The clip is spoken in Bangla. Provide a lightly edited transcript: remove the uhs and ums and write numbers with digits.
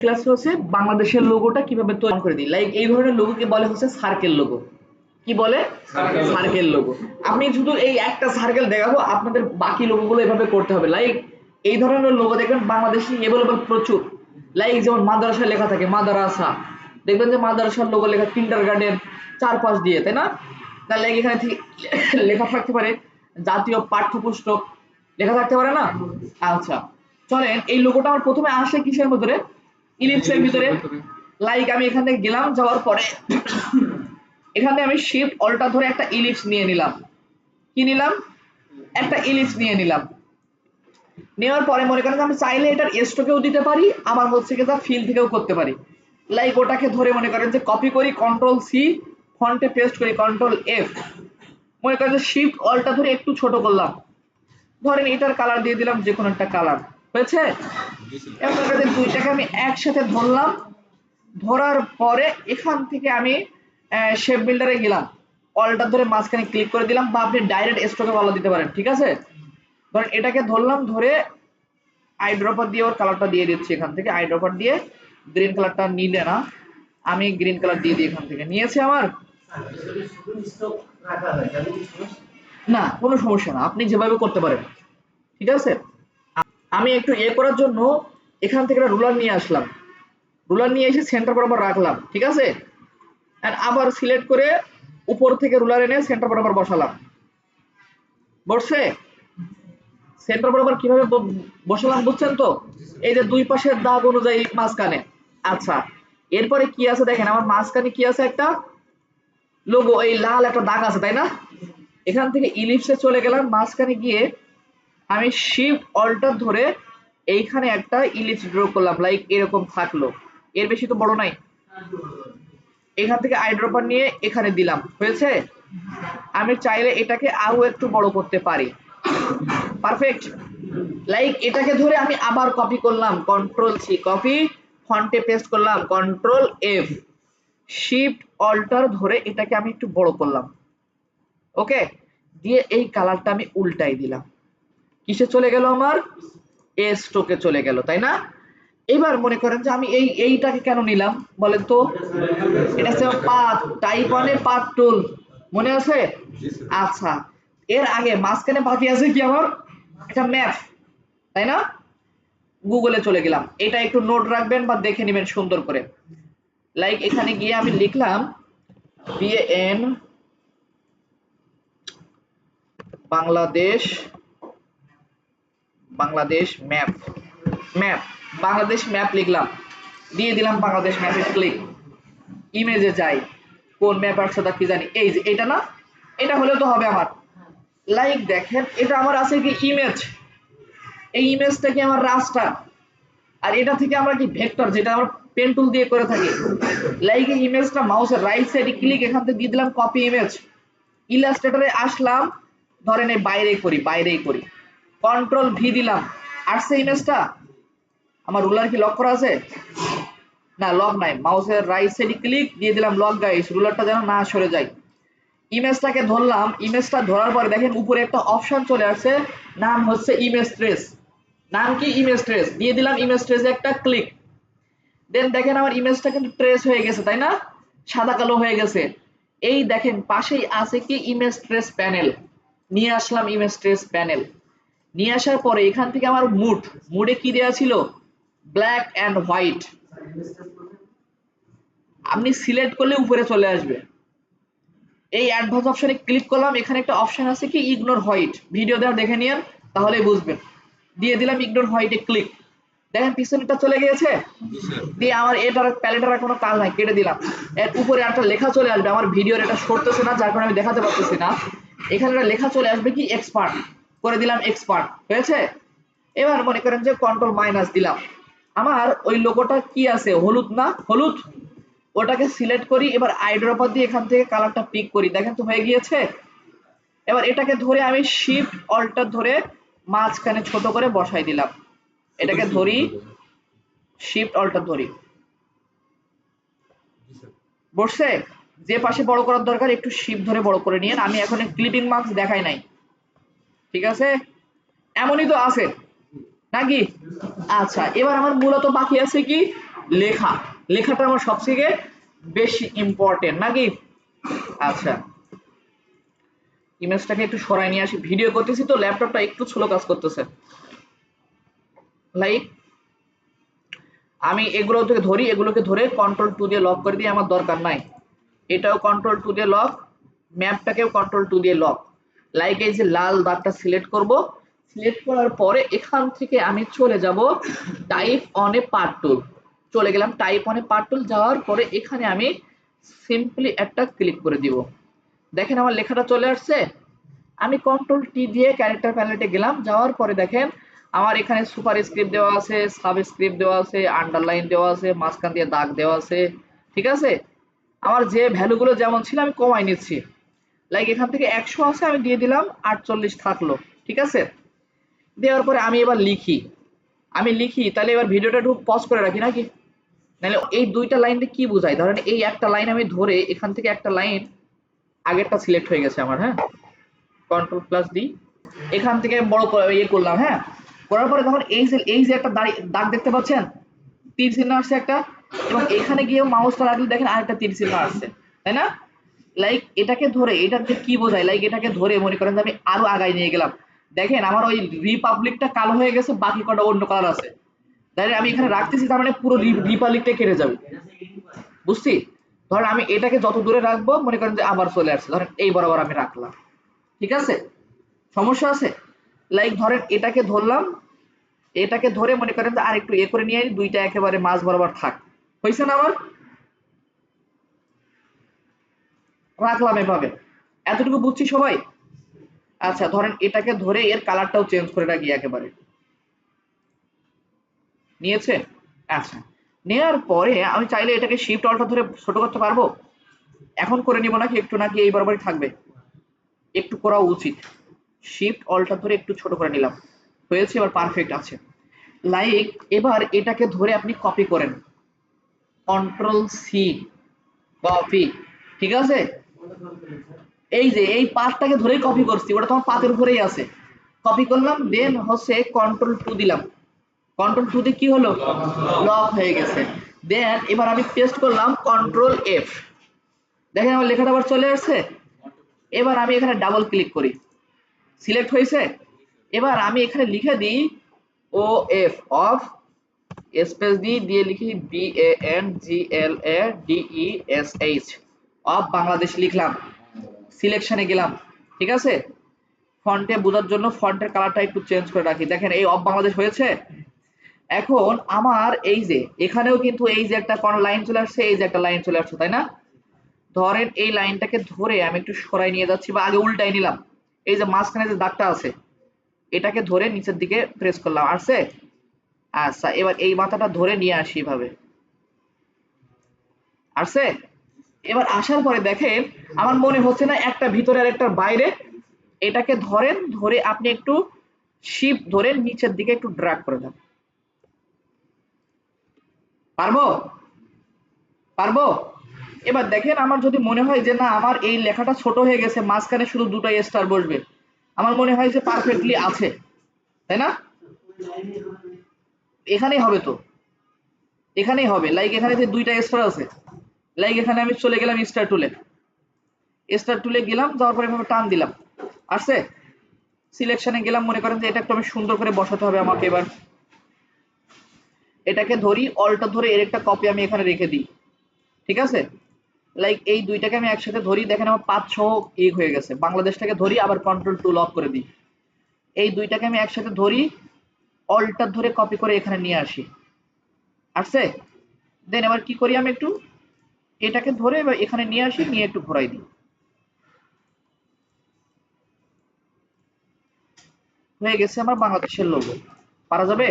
ক্লাস হচ্ছে বাংলাদেশের লোগোটা কিভাবে তৈরি করে দিই। লাইক এই ধরনের লোগোকে বলে হচ্ছে সার্কেল লোগো। কি বলে? Circle logo. আমি শুধু এই একটা সার্কেল দেখাবো, আপনাদের বাকি লোগোগুলো এভাবে করতে হবে। লাইক এই ধরনের লোগো দেখবেন বাংলাদেশে এভেলেবল প্রচুর। লাইক যেমন মাদ্রাসায় লেখা থাকে মাদ্রাসা, দেখবেন যে মাদ্রাসার লোগো লেখা কিন্ডার গার্ডেন 4-5 দিয়ে, তাই না? তাহলে এখানে লেখা থাকতে পারে জাতীয় পাঠ্যপুস্তক, লেখা থাকতে পারে না? আচ্ছা, চলেন এই লোগোটা আমার প্রথমে আসে কিসের ভিতরে? ইলিপসের ভিতরে। লাইক আমি এখান থেকে গেলাম, যাওয়ার পরে এখানে আমি শিফট অল্টার ধরে একটা ইলিপস নিয়ে নিলাম। কি নিলাম? একটা ইলিপস নিয়ে নিলাম। নেওয়ার পরে মনে করেন আমি চাইলে এটার স্ট্রোকেও দিতে পারি, আবার হচ্ছে কি ফিল থেকেও করতে পারি। লাইক ওটাকে ধরে মনে করেন যে কপি করি, কন্ট্রোল সি, ফন্টে পেস্ট করি, কন্ট্রোল এফ, মনে করেন যে শিফট অল্টার ধরে একটু ছোট করলাম, ধরেন এটার কালার দিয়ে দিলাম যে কোনো একটা কালার। হয়েছে? এবার দুইটাকে আমি একসাথে ধরলাম, ধরার পরে এখান থেকে আমি শেপ বিল্ডারে গেলাম, অল্টার ধরে মাঝখানে ক্লিক করে দিলাম, বা আপনি ডাইরেক্ট স্ট্রোকে বলা দিতে পারেন। ঠিক আছে? ধরেন এটাকে ধরলাম, ধরে আই ড্রপার দিয়ে ওর কালারটা দিয়ে দিচ্ছি। এখান থেকে আই ড্রপার দিয়ে গ্রিন কালারটা নিলে না, আমি গ্রিন কালার দিয়ে দিই। এখান থেকে নিয়েছি আমার, না কোনো সমস্যা না, আপনি যেভাবে করতে পারেন। ঠিক আছে? আমি একটু করার জন্য এখান থেকে একটা রুলার নিয়ে আসলাম, রুলার নিয়ে এসে সেন্টার বরাবর রাখলাম। ঠিক আছে? আর আবার সিলেক্ট করে উপর থেকে রুলার এনে সেন্টার বরাবর বসালাম। বসছে? সেন্টার বরাবর কিভাবে বসালাম বুঝছেন তো? এই যে দুই পাশের দাগ অনুযায়ী মাঝখানে। আচ্ছা, এরপরে কি আছে দেখেন, আমার মাঝখানে কি আছে? একটা লোগো, এই লাল একটা দাগ আছে, তাই না? এখান থেকে ইলিপসে চলে গেলাম, মাঝখানে গিয়ে আমি শিফট অল্টার ধরে এইখানে একটা ইলিপস ড্র করলাম। লাইক এরকম থাকলো, এর বেশি তো বড় নাই। এখান থেকে আই ড্রপার নিয়ে এখানে দিলাম। হয়েছে? আমি চাইলে এটাকে আরো একটু বড় করতে পারি। পারফেক্ট। লাইক এটাকে ধরে আমি আবার কপি করলাম, কন্ট্রোল সি কপি, ফন্টে পেস্ট করলাম, কন্ট্রোল এফ, শিফট অল্টার ধরে এটাকে আমি একটু বড় করলাম। ওকে, দিয়ে এই কালারটা আমি উল্টাই দিলাম। কিসে চলে গেল আমার? এ স্ট্রোকে চলে গেল, তাই না? এবার মনে করেন যে আমি এইটাকে কেন নিলাম বলেন তো? এটা হচ্ছে পাথ, টাইপ 1 এর পাথ টুল, মনে আছে? আচ্ছা, এর আগে মাঝখানে বাকি আছে কি আমার? একটা ম্যাপ, তাই না? গুগলে চলে গেলাম, এটা একটু নোট রাখবেন বা দেখে নেবেন সুন্দর করে। লাইক এখানে গিয়ে আমি লিখলাম BN Bangladesh, Bangladesh map, map Bangladesh map লিখলাম, দিয়ে দিলাম বাংলাদেশ ম্যাপে ক্লিক। ইমেজে যাই, কোন ম্যাপ আসছে তা কি জানি, এই যে এটা না, এটা হলে তো হবে আমার। লাইক দেখেন এটা আমার আছে কি ইমেজ, এই ইমেজটা কি আমার রাস্টার, আর এটা থেকে আমরা কি ভেক্টর, যেটা আমরা পেন টুল দিয়ে করে থাকি। লাইক এই ইমেজটা মাউসের রাইট সাইডে ক্লিক, এখান থেকে দিয়ে দিলাম কপি ইমেজ, ইলাস্ট্রেটরে আসলাম, ধরেন এই বাইরেই করি, কন্ট্রোল ভি দিলাম, আসছে ইমেজটা। আমার রুলার কি লক করা আছে? না, লক নাই। মাউসের রাইট সাইডে ক্লিক দিয়ে দিলাম লক গাইস, রুলারটা যেন না সরে যায়। ইমেজটাকে ধরলাম, ইমেজটা ধরার পরে দেখেন উপরে একটা অপশন চলে আসছে, নাম হচ্ছে ইমেজ ট্রেস। নাম কি? Image trace. দিয়ে দিলাম ইমেজ ট্রেসে একটা ক্লিক। দেন দেখেন আমার ইমেজটা কিন্তু ট্রেস হয়ে গেছে, তাই না? সাদা কালো হয়ে গেছে। এই দেখেন পাশেই আছে কি ইমেজ ট্রেস প্যানেল, নিয়ে আসলাম ইমেজ ট্রেস প্যানেল। নিয়ে আসার পরে এখান থেকে আমার মুডে কি দেওয়া ছিল? Black and white. আপনি সিলেক্ট করলে উপরে চলে আসবে। এই অ্যাডভান্স অপশনে ক্লিক করলাম, এখানে একটা অপশন আছে কি ইগনোর হোয়াইট, ভিডিও দেওয়া দেখে নিন তাহলেই বুঝবেন। দিয়ে দিলাম ইগনোর হোয়াইটে ক্লিক, দেখেন পিছনেরটা চলে গিয়েছে। দিয়ে আমার এটার প্যালেটের কোনো কাজ নাই, কেটে দিলাম। এর উপরে একটা লেখা চলে আসবে, আমার ভিডিওর এটা সরতেছে না যার কারণে আমি দেখাতে পারতেছি না। এখানে একটা লেখা চলে আসবে কি এক্সপার্ট, করে দিলাম এক্সপার্ট। হয়েছে? এবার মনে করেন যে কন্ট্রোল মাইনাস দিলাম, আমার ওই লোগোটা কি আছে? হলুদ না? হলুদ। ওটাকে সিলেক্ট করি, এবার আই ড্রপার দিয়ে এখান থেকে কালারটা পিক করি, দেখেন তো হয়ে গিয়েছে। এবার এটাকে ধরে আমি শিফট অল্টার ধরে মাঝখানে ছোট করে বসাই দিলাম। এটাকে ধরি, শিফট অল্টার ধরি, বসছে? যে পাশে বড় করার দরকার একটু শিফট ধরে বড় করে নিয়েন। আমি এখন ক্লিপিং মার্কস দেখাই নাই, ঠিক আছে? এমনই তো আছে নাকি? আচ্ছা, এবার আমার মূলত বাকি আছে কি লেখা, লেখাটা আমার সবথেকে বেশি ইম্পর্টেন্ট নাকি? আচ্ছা, ইমেজটাকে একটু সরাই নিয়ে আসি, ভিডিও করতেছি তো ল্যাপটপটা একটু স্লো কাজ করতেছে। লাইক আমি এগুলো থেকে ধরি, এগুলোকে ধরে কন্ট্রোল টু দিয়ে লক করে দিই, আমার দরকার নাই। এটাও কন্ট্রোল টু দিয়ে লক, ম্যাপটাকেও কন্ট্রোল টু দিয়ে লক। লাইক এই যে লাল দাগটা সিলেক্ট করব, সিলেক্ট করার পরে এখান থেকে আমি চলে যাব টাইপ অন এ পার্ট টুল, চলে গেলাম টাইপ অন এ পার্ট টুল। যাওয়ার পরে এখানে আমি সিম্পলি একটা ক্লিক করে দিব, দেখেন আমার লেখাটা চলে আসছে। আমি কন্ট্রোল টি দিয়ে ক্যারেক্টার প্যালেটে গেলাম, যাওয়ার পরে দেখেন আমার এখানে সুপার স্ক্রিপ্ট দেওয়া আছে, সাব স্ক্রিপ্ট দেওয়া আছে, আন্ডারলাইন দেওয়া আছে, মাঝখান দিয়ে দাগ দেওয়া আছে। ঠিক আছে, আমার যে ভ্যালুগুলো যেমন ছিল আমি কমাই নিচ্ছি। লাইক এখান থেকে 100 আছে, আমি দিয়ে দিলাম 48 থাকলো। ঠিক আছে, দেওয়ার পরে আমি এবার লিখি, তাহলে এবার ভিডিওটা একটু পজ করে রাখি নাকি, নাহলে এই দুইটা লাইনে কি বোঝায়, ধরেন এই একটা লাইন আমি ধরে এখান থেকে একটা লাইন আগেরটা সিলেক্ট হয়ে গেছে আমার, হ্যাঁ, কন্ট্রোল প্লাস ডি, এখান থেকে বড় ইয়ে করলাম, হ্যাঁ, করার পরে তখন এই যে একটা দাগ দেখতে পাচ্ছেন, তীর চিহ্ন আসছে একটা, এবং এখানে গিয়ে মাউসটা রাখলে দেখেন আরেকটা তীর চিহ্ন আসছে, তাই না? লাইক এটাকে ধরে, এটাতে কি বোঝায়, লাইক এটাকে ধরে মনে করেন যে আমি আরো আগায় নিয়ে গেলাম, দেখেন আমার ওই রিপাবলিকটা কালো হয়ে গেছে, বাকি কটা অন্য কালার আছে, তাই আমি এখানে রাখতেছি, তার মানে পুরো রিপাবলিকটা কেটে যাবে, বুঝছি? ধরেন আমি এটাকে যত দূরে রাখবো মনে করেন যে আবার চলে আসছে, ধরেন এই বরাবর আমি রাখলাম, ঠিক আছে, সমস্যা আছে? লাইক ধরেন এটাকে ধরলাম, এটাকে ধরে মনে করেন যে আর একটু এ করে নিয়ে দুইটা একেবারে মাঝ বরাবর থাক, হয়েছে না আমার? রাখলাম এভাবে, এতটুকু বুঝছি সবাই? আচ্ছা, ধরেন এটাকে ধরে এর কালারটাও চেঞ্জ করে রাখি একেবারে, নিয়েছে? আচ্ছা, নেওয়ার পরে আমি চাইলে এটাকে শিফট অল্টার ধরে ছোট করতে পারবো, এখন করে নিব নাকি একটু, নাকি এই বরাবরই থাকবে? একটু করা উচিত, শিফট অল্টার ধরে একটু ছোট করে নিলাম, হয়েছে, এবার পারফেক্ট আছে। লাইক এবার এটাকে ধরে আপনি কপি করেন, কন্ট্রোল সি, কপি, ঠিক আছে, এই যে এই পাথটাকে ধরেই কপি করছি, ওটা তোমার পাথের উপরেই আছে, কপি করলাম, দেন হচ্ছে কন্ট্রোল টু দিলাম, কন্ট্রোল টু দিয়ে কি হলো, লক হয়ে গেছে। দেন এবার আমি পেস্ট করলাম কন্ট্রোল এফ, দেখেন আমার লেখাটা আবার চলে আসছে। এবার আমি এখানে ডাবল ক্লিক করি, সিলেক্ট হয়েছে। এবার আমি এখানে লিখে দিই ও এফ, অফ, স্পেস দিয়ে লিখি BANGLADESH, অফ বাংলাদেশ লিখলাম, সিলেকশনে গেলাম, ঠিক আছে, ফন্টে বোঝার জন্য ফন্টের কালারটা একটু চেঞ্জ করে রাখি, দেখেন এই অফ বাংলাদেশ হয়েছে। এখন আমার এই যে এখানেও কিন্তু এই যে একটা কোন লাইন চলে আসছে, এই যে একটা লাইন চলে আসছে, তাই না? ধরেন এই লাইনটাকে ধরে আমি একটু সরাই নিয়ে যাচ্ছি, বা আগে উল্টাই নিলাম, এই যে মাঝখানে যে দাগটা আছে এটাকে ধরে নিচের দিকে প্রেস করলাম, আসছে? আচ্ছা, এবার এই মাথাটা ধরে নিয়ে আসি এভাবে, আসছে? এবার আসার পরে দেখেন আমার মনে হচ্ছে না একটা ভিতরে আর একটা বাইরে, এটাকে ধরেন, ধরে আপনি একটু শিফট ধরে নিচের দিকে একটু ড্র্যাগ করে দেন, পারবো? পারবো? এবার দেখেন আমার যদি মনে হয় যে না আমার এই লেখাটা ছোট হয়ে গেছে, মাঝখানে শুধু দুটো স্টার বসবে, আমার মনে হয় যে পারফেক্টলি আছে, তাই না? এখানেই হবে তো, এখানেই হবে, লাইক এখানে যে দুইটা স্টার আছে, লাইক এখানে আমি চলে গেলাম স্টার টুলে, স্টার টুলে গেলাম, যাওয়ার পরে এভাবে টান দিলাম, আসছে? সিলেকশনে গেলাম, মনে করেন যে এটা একটু আমি সুন্দর করে বসাতে হবে আমাকে, এবার এটাকে ধরি, অল্টা ধরে এর একটা কপি আমি এখানে রেখে দিই, ঠিক আছে, লাইক এই দুইটাকে আমি একসাথে ধরি, দেখেন আমার 5-6 হয়ে গেছে, বাংলাদেশটাকে ধরি আবার কন্ট্রোল টু লক করে দিই, এই দুইটাকে আমি একসাথে ধরি, অল্টার ধরে কপি করে এখানে নিয়ে আসি, আসছে? দেন এবার কি করি, আমি একটু এটাকে ধরে এবার এখানে নিয়ে আসি, নিয়ে একটু ঘোরাই দিই, হয়ে গেছে আমার বাংলাদেশের লোগো, পারা যাবে?